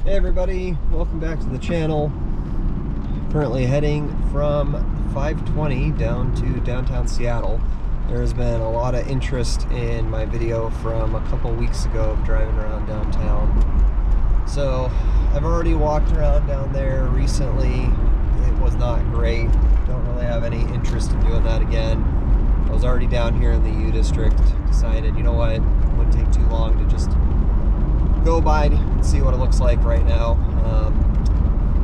Hey everybody, welcome back to the channel. Currently heading from 520 down to downtown Seattle. There has been a lot of interest in my video from a couple weeks ago of driving around downtown. So I've already walked around down there recently. It was not great. Don't really have any interest in doing that again. I was already down here in the U District. Decided, you know what, it wouldn't take too long to just go by and see what it looks like right now.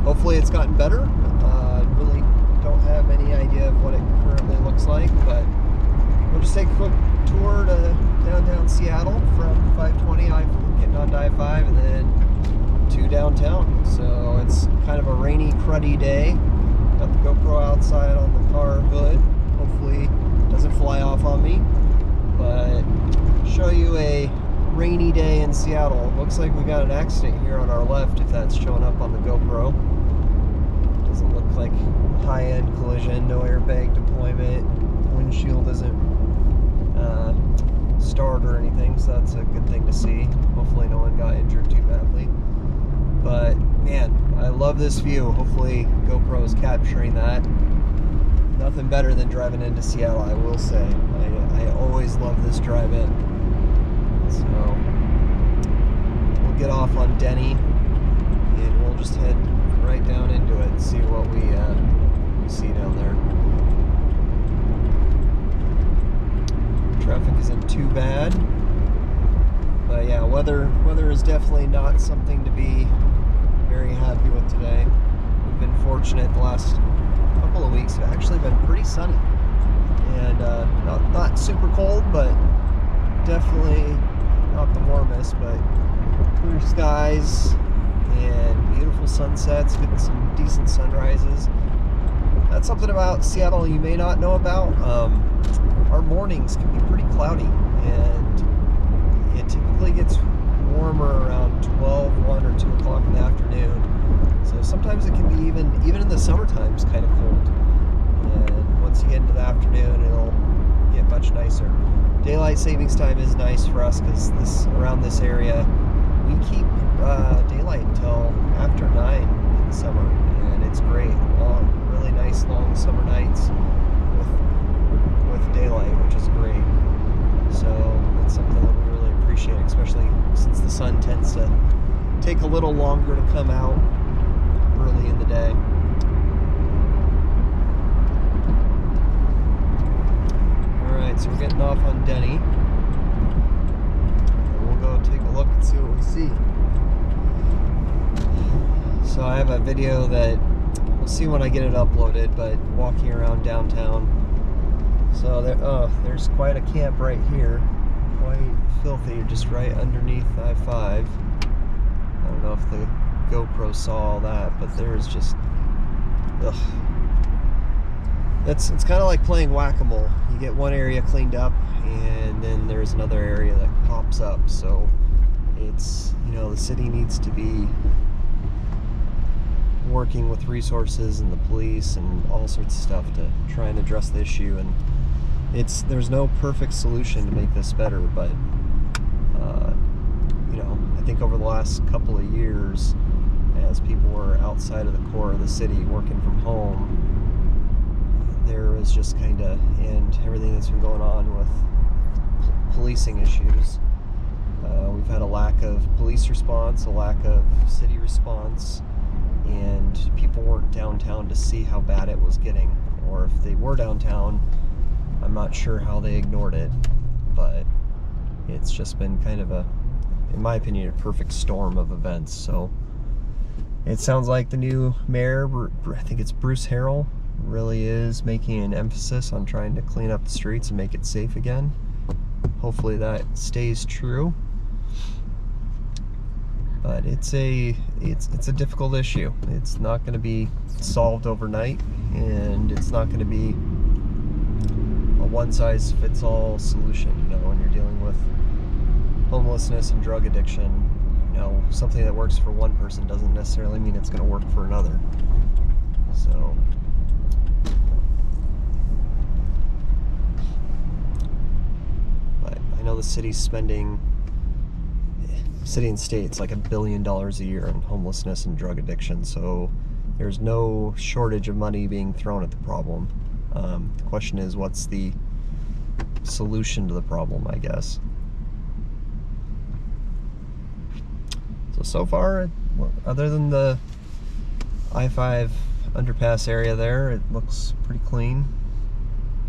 Hopefully it's gotten better. I really don't have any idea of what it currently looks like, but we'll just take a quick tour to downtown Seattle from 520, getting on I-5, and then to downtown. So it's kind of a rainy, cruddy day. Got the GoPro outside on the car hood. Hopefully it doesn't fly off on me, but show you a rainy day in Seattle. Looks like we got an accident here on our left, if that's showing up on the GoPro. Doesn't look like high-end collision, no airbag deployment, windshield isn't starred or anything, so that's a good thing to see. Hopefully no one got injured too badly. But man, I love this view. Hopefully GoPro is capturing that. Nothing better than driving into Seattle, I will say. I always love this drive-in. So we'll get off on Denny and we'll just head right down into it and see what we see down there. Traffic isn't too bad, but yeah, weather is definitely not something to be very happy with today. We've been fortunate the last couple of weeks. It's actually been pretty sunny and not super cold, but definitely not the warmest, but clear skies and beautiful sunsets, getting some decent sunrises. That's something about Seattle you may not know about. Our mornings can be pretty cloudy, and it typically gets warmer around 12, 1, or 2 o'clock in the afternoon. So sometimes it can be even in the summertime it's kind of cold. And once you get into the afternoon, it'll get much nicer. Daylight savings time is nice for us because around this area we keep daylight until after 9 in the summer, and it's great. Really nice long summer nights with daylight, which is great. So it's something that we really appreciate, especially since the sun tends to take a little longer to come out early in the day. Alright, so we're getting off on Denny. And we'll go take a look and see what we see. So I have a video that we'll see when I get it uploaded, but walking around downtown. So there's quite a camp right here. Quite filthy, just right underneath I-5. I don't know if the GoPro saw all that, but there's just, ugh. It's kind of like playing whack-a-mole. You get one area cleaned up, and then there's another area that pops up. So it's, the city needs to be working with resources and the police and all sorts of stuff to try and address the issue. And there's no perfect solution to make this better, but I think over the last couple of years, as people were outside of the core of the city working from home, there was just and everything that's been going on with policing issues. We've had a lack of police response, a lack of city response, and people weren't downtown to see how bad it was getting. Or if they were downtown, I'm not sure how they ignored it, but it's just been kind of in my opinion, a perfect storm of events. So it sounds like the new mayor, I think it's Bruce Harrell, really is making an emphasis on trying to clean up the streets and make it safe again. Hopefully that stays true. But it's a difficult issue. It's not going to be solved overnight, and it's not going to be a one-size-fits-all solution. When you're dealing with homelessness and drug addiction, something that works for one person doesn't necessarily mean it's going to work for another. So but I know the city's spending city and state, it's like $1 billion a year in homelessness and drug addiction. So there's no shortage of money being thrown at the problem. The question is, what's the solution to the problem, I guess. So far, other than the I-5 underpass area there, it looks pretty clean.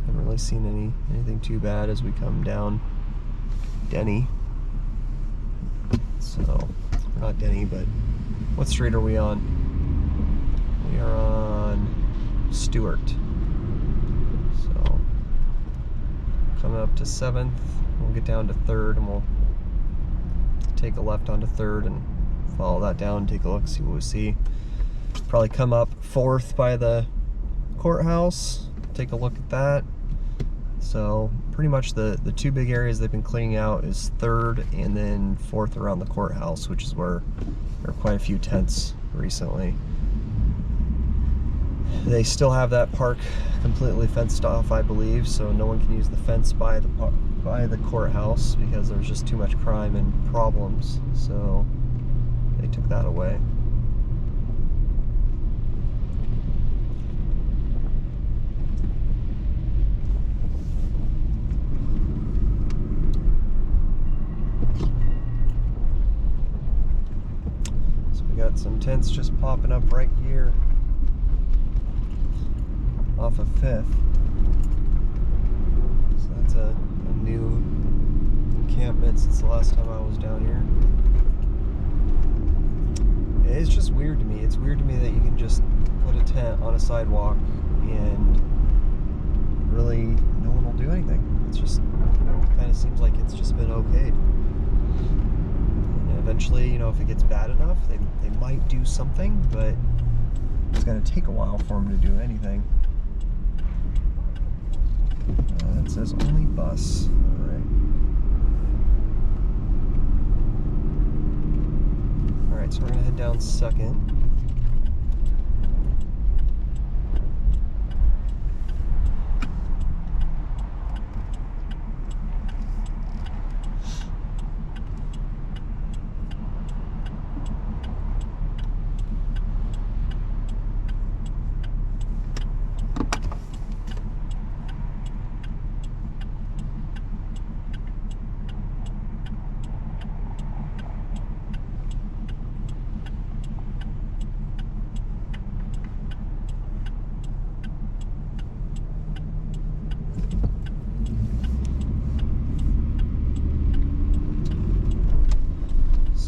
Haven't really seen anything too bad as we come down Denny. So, not Denny, but what street are we on? We are on Stewart. So, coming up to 7th, we'll get down to 3rd, and we'll take a left onto 3rd and follow that down, take a look, see what we see. Probably come up 4th by the courthouse, take a look at that. So pretty much the two big areas they've been cleaning out is 3rd and then 4th around the courthouse, which is where there are quite a few tents recently. They still have that park completely fenced off, I believe, so no one can use the fence by the courthouse because there's just too much crime and problems. So they took that away. So we got some tents just popping up right here off of 5th. So that's a new encampment since the last time I was down here. It's just weird to me. It's weird to me that you can just put a tent on a sidewalk and really no one will do anything. It's just kind of seems like it's just been okayed. And eventually, you know, if it gets bad enough, they might do something, but it's going to take a while for them to do anything. It says only bus. All right. All right, so we're gonna head down 2nd.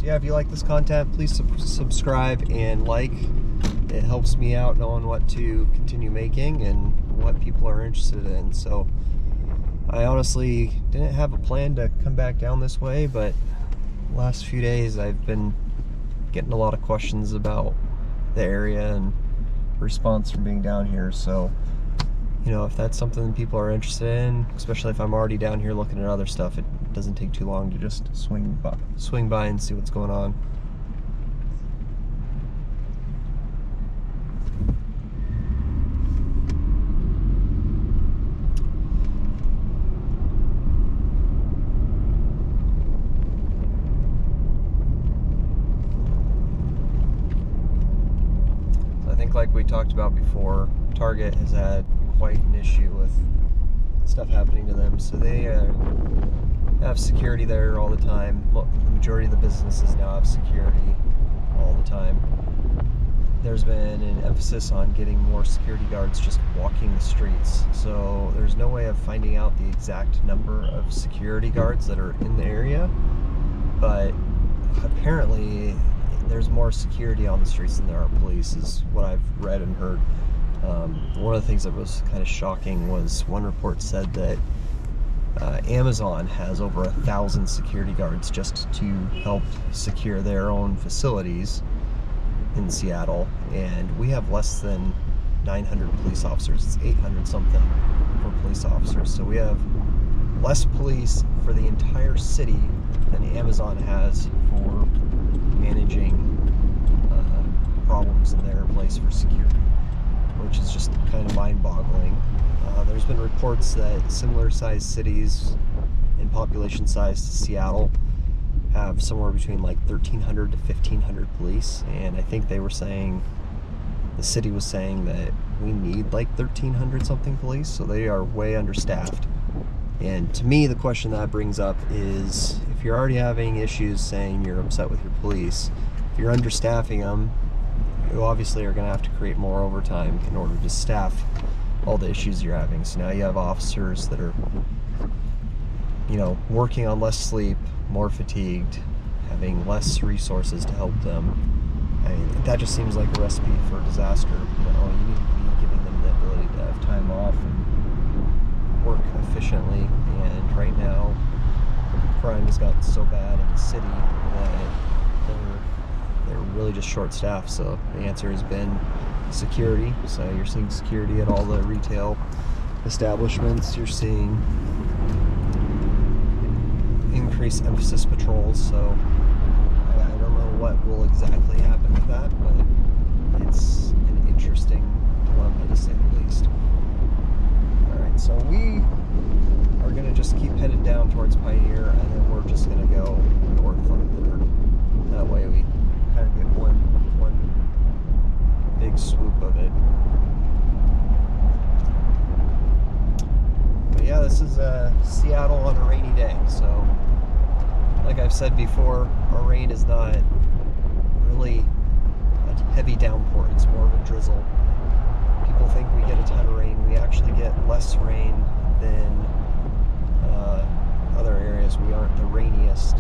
Yeah, if you like this content, please subscribe and like. It helps me out knowing what to continue making and what people are interested in. So I honestly didn't have a plan to come back down this way, but the last few days I've been getting a lot of questions about the area and response from being down here. So, you know, if that's something people are interested in, especially if I'm already down here looking at other stuff, it doesn't take too long to just swing by and see what's going on. So I think, like we talked about before, Target has had quite an issue with stuff happening to them, so they have security there all the time. The majority of the businesses now have security all the time. There's been an emphasis on getting more security guards just walking the streets, so there's no way of finding out the exact number of security guards that are in the area, but apparently there's more security on the streets than there are police, is what I've read and heard. One of the things that was kind of shocking was one report said that Amazon has over 1,000 security guards just to help secure their own facilities in Seattle, and we have less than 900 police officers. It's 800 something for police officers, so we have less police for the entire city than Amazon has for managing problems in their place for security, which is just kind of mind-boggling. There's been reports that similar sized cities in population size to Seattle have somewhere between like 1,300 to 1,500 police, and I think they were saying, the city was saying that we need like 1,300 something police, so they are way understaffed. And to me, the question that brings up is, if you're already having issues saying you're upset with your police, if you're understaffing them, you obviously are going to have to create more overtime in order to staff all the issues you're having. So now you have officers that are, you know, working on less sleep, more fatigued, having less resources to help them. I mean, that just seems like a recipe for disaster. You know, you need to be giving them the ability to have time off and work efficiently. And right now, crime has gotten so bad in the city that they're really just short-staffed. So the answer has been security. So you're seeing security at all the retail establishments. You're seeing increased emphasis patrols. So I don't know what will exactly happen with that, but it's an interesting dilemma to say the least. Alright, so we are going to just keep headed down towards Pioneer, and then we're just going to go north on 3rd. That way we kind of get one big swoop of it. But yeah, this is Seattle on a rainy day, so like I've said before, our rain is not really a heavy downpour, it's more of a drizzle. People think we get a ton of rain. We actually get less rain than other areas. We aren't the rainiest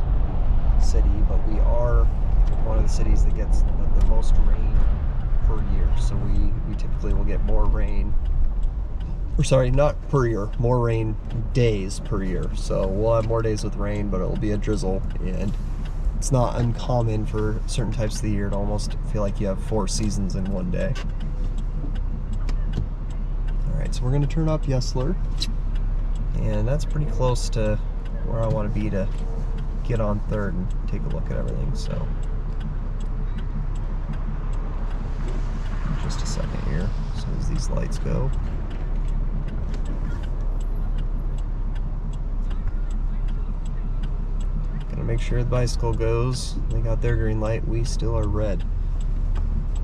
city, but we are one of the cities that gets the most rain per year. So we typically will get more rain, or sorry, not per year, more rain days per year. So we'll have more days with rain, but it'll be a drizzle, and it's not uncommon for certain types of the year to almost feel like you have 4 seasons in one day. Alright, so we're going to turn up Yesler, and that's pretty close to where I want to be to get on 3rd and take a look at everything. So just a second here, as soon as these lights go. Gotta make sure the bicycle goes. They got their green light, we still are red.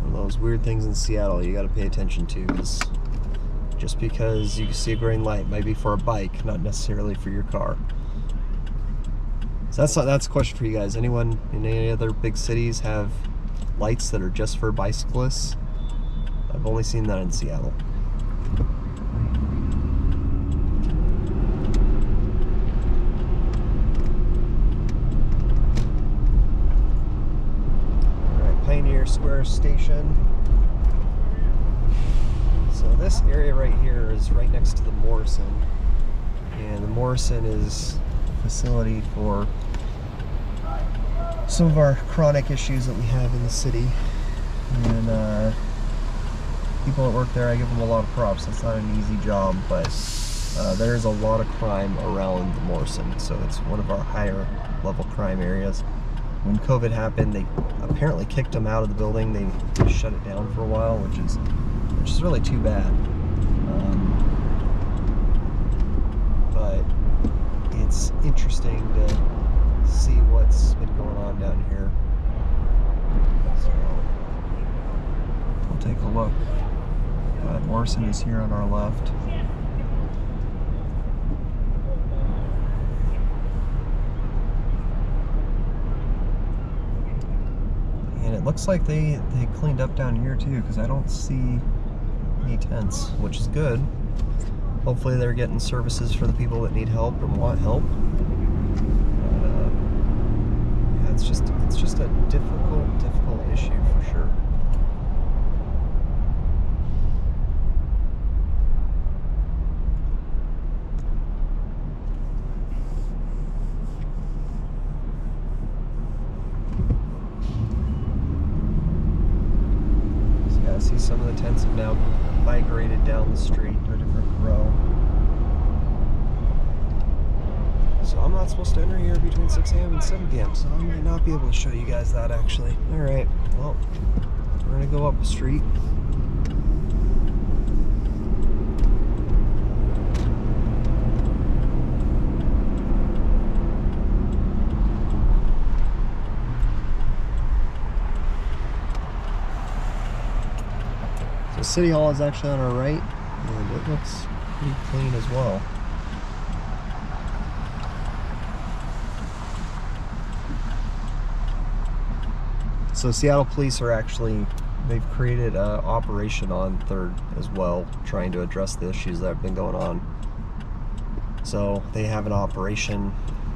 One of those weird things in Seattle you gotta pay attention to, is just because you see a green light might be for a bike, not necessarily for your car. So that's a question for you guys. Anyone in any other big cities have lights that are just for bicyclists? I've only seen that in Seattle. Alright, Pioneer Square Station. So this area right here is right next to the Morrison. And the Morrison is a facility for some of our chronic issues that we have in the city. And people that work there, I give them a lot of props. It's not an easy job, but there's a lot of crime around the Morrison, so it's one of our higher level crime areas. When COVID happened, they apparently kicked them out of the building. They shut it down for a while, which is really too bad. But it's interesting to see what's been going on down here. So we'll take a look. Morrison is here on our left. And it looks like they cleaned up down here too, because I don't see any tents, which is good. Hopefully they're getting services for the people that need help and want help. Yeah, it's just a difficult issue for sure. See, some of the tents have now migrated down the street to a different row. So I'm not supposed to enter here between 6 a.m. and 7 p.m. so I might not be able to show you guys that actually. Alright, well, we're gonna go up the street. The City Hall is actually on our right, and it looks pretty clean as well. So Seattle police are actually, they've created an operation on 3rd as well, trying to address the issues that have been going on. So they have an operation,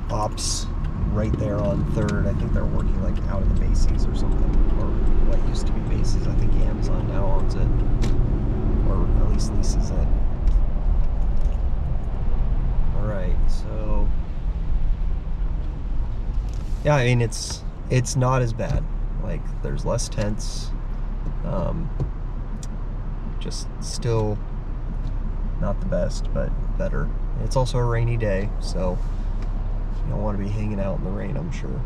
ops, right there on 3rd. I think they're working like out of the Macy's or something, or what used to be Macy's. I think Amazon now owns it, or at least leases it. Alright, so yeah, I mean, it's not as bad. Like, there's less tents, just still not the best, but better. It's also a rainy day, so you don't want to be hanging out in the rain, I'm sure.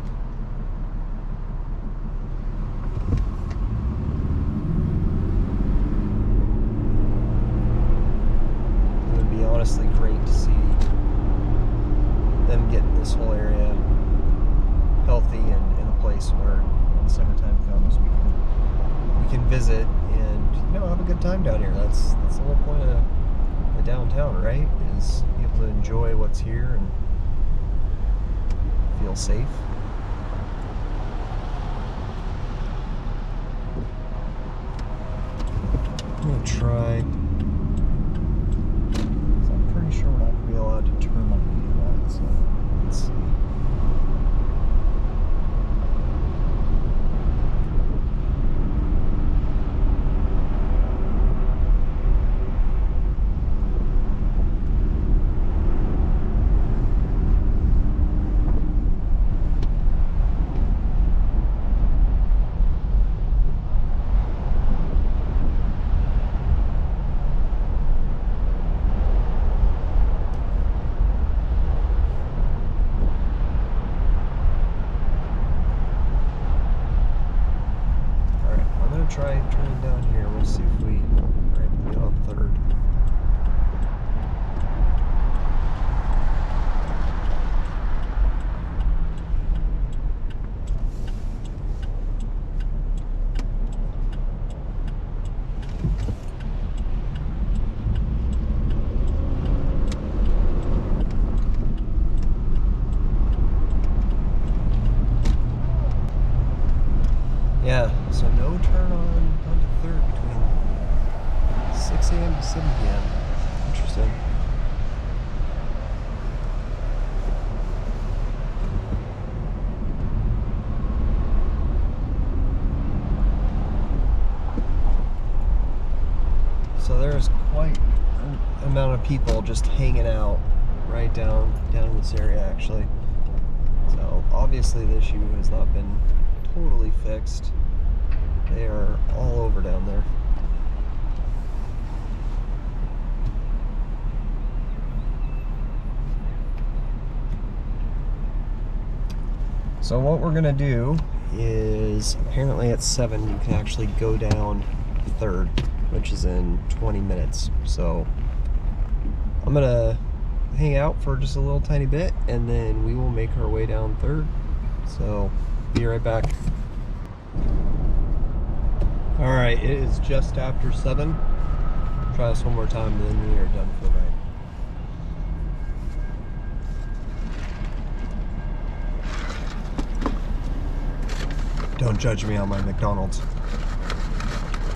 It would be honestly great to see them get this whole area healthy and in a place where when summertime comes we can visit and, you know, have a good time down here. That's the whole point of the downtown, right? Is be able to enjoy what's here and feel safe. I'm gonna try. So I'm pretty sure we're not gonna be allowed to turn on any of that, so let's see. Try turning down here. We'll see if we are able to get on 3rd. Yeah, so no turn on onto 3rd between 6 a.m. to 7 p.m. Interesting. So there's quite an amount of people just hanging out right down in this area, actually. So obviously the issue has not been totally fixed. They are all over down there. So what we're gonna do is, apparently at 7 you can actually go down 3rd, which is in 20 minutes. So I'm gonna hang out for just a little tiny bit and then we will make our way down 3rd. So be right back. Alright, it is just after 7. Try this one more time and then we are done for the night. Don't judge me on my McDonald's.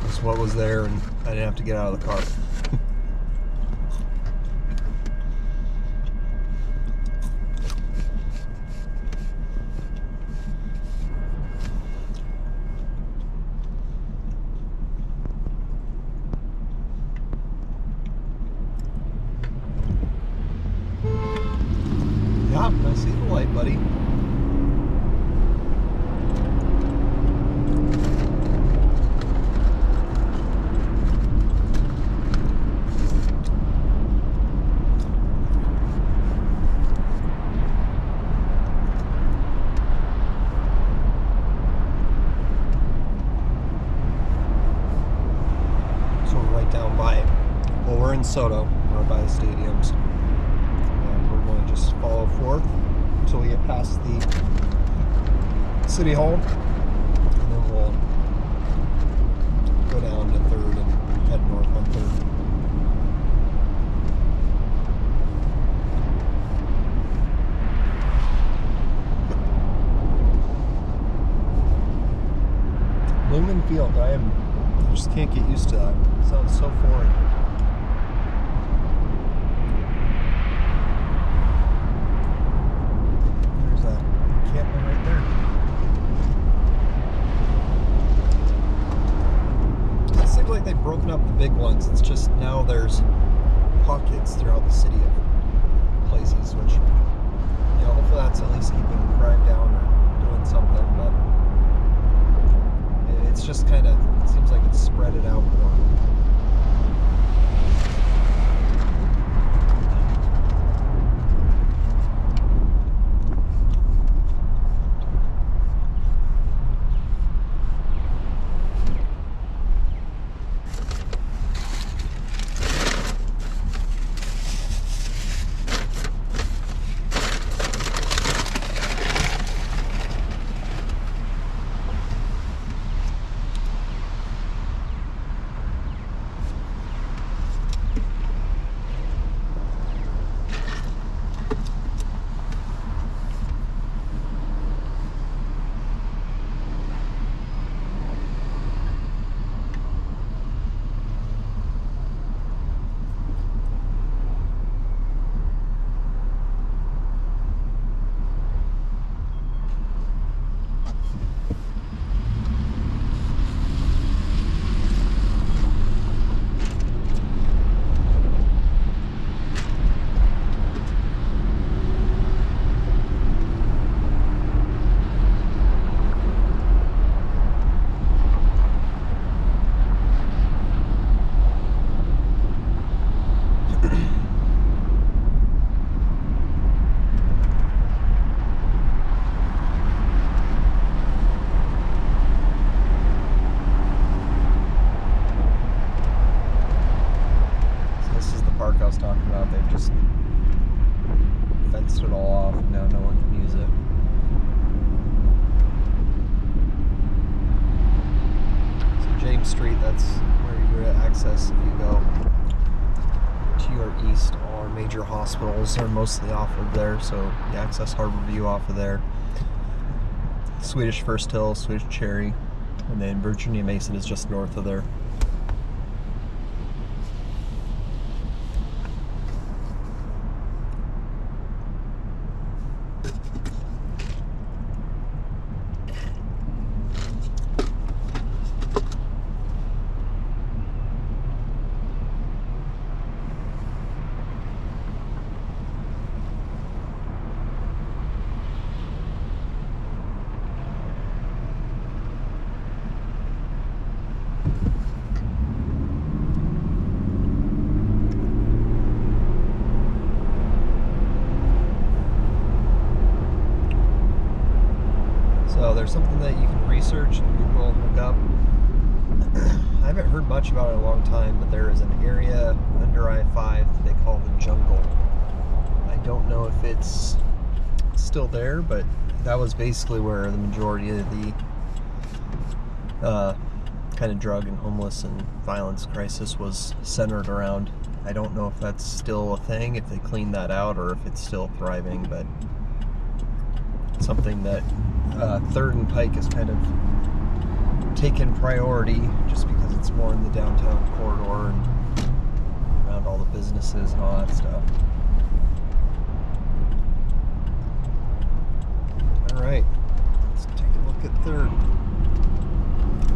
That's what was there and I didn't have to get out of the car. Yeah, I see the light, buddy. So we're right down by it. Well, we're in Soto, we're by the stadiums. We're going to just follow forth until we get past the City Hall, and then we'll go down to 3rd and head Lumen Field. I just can't get used to that. It sounds so foreign. There's a encampment right there. It seems like they've broken up the big ones. It's just now there's pockets throughout the city of places, which, hopefully that's at least keeping crime down or doing something, but it's just kind of, it seems like it's spread it out more. I was talking about, they've just fenced it all off and now no one can use it. So James Street, that's where you get access if you go to your east. All our major hospitals are mostly off of there, so you access Harborview off of there. Swedish First Hill, Swedish Cherry, and then Virginia Mason is just north of there. So there's something that you can research and Google and look up. I haven't heard much about it in a long time, but there is an area under I-5 that they call the jungle. I don't know if it's still there, but that was basically where the majority of the kind of drug and homeless and violence crisis was centered around. I don't know if that's still a thing, if they cleaned that out, or if it's still thriving, but something that 3rd and Pike has kind of taken priority just because it's more in the downtown corridor and around all the businesses and all that stuff. Alright, let's take a look at 3rd.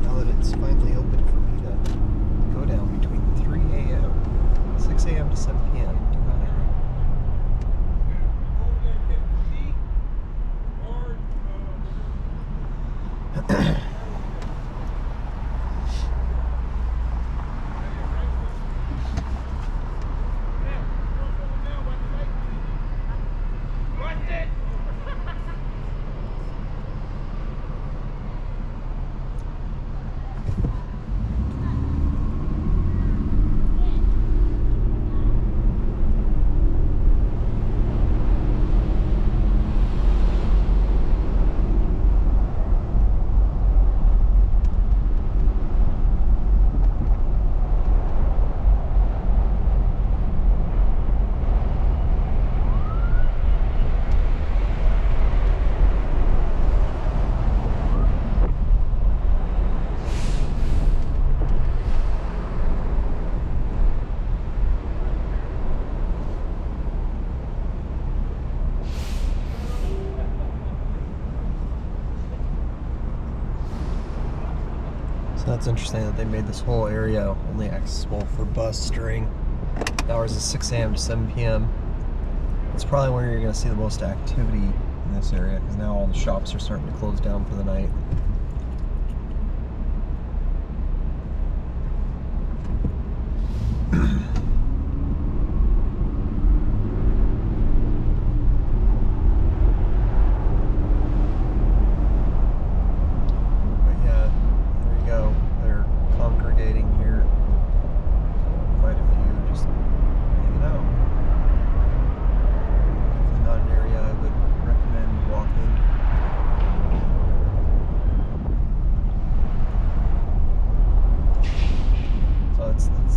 Now that it's finally open for me to go down between 3 a.m., 6 a.m. to 7 p.m. So that's interesting that they made this whole area only accessible for bus during hours of 6 a.m. to 7 p.m. It's probably where you're going to see the most activity in this area, because now all the shops are starting to close down for the night.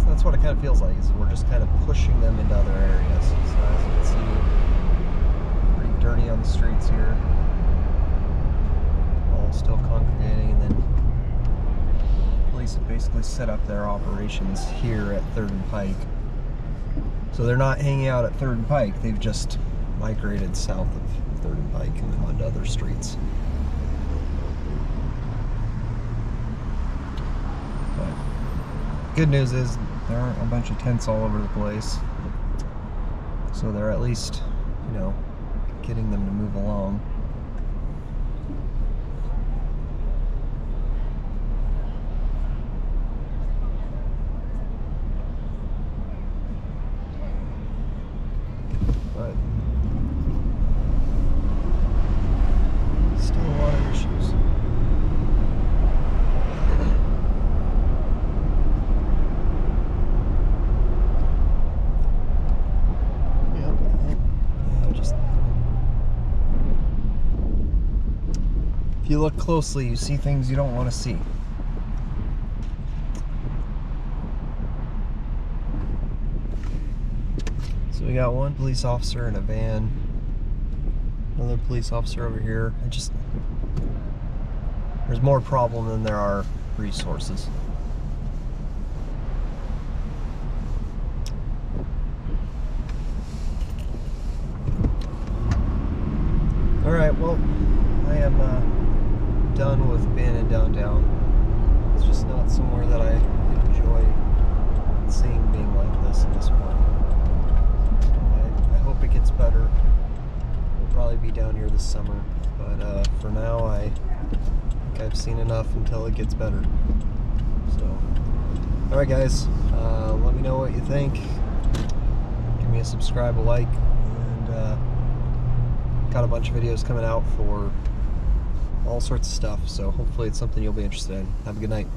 That's what it kind of feels like, is we're just kind of pushing them into other areas. So as you can see, pretty dirty on the streets here. All still congregating, and then police have basically set up their operations here at 3rd and Pike. So they're not hanging out at 3rd and Pike, they've just migrated south of 3rd and Pike and then onto other streets. But good news is there aren't a bunch of tents all over the place, so they're at least, you know, getting them to move along. But still a lot of issues. If you look closely, you see things you don't want to see. So we got one police officer in a van, another police officer over here. There's more problem than there are resources. Alright, well, I am done with being in downtown. It's just not somewhere that I enjoy seeing being like this at this point. I hope it gets better. We'll probably be down here this summer, but for now I think I've seen enough until it gets better. So, alright guys, let me know what you think. Give me a subscribe, a like, and got a bunch of videos coming out for all sorts of stuff, so hopefully it's something you'll be interested in. Have a good night.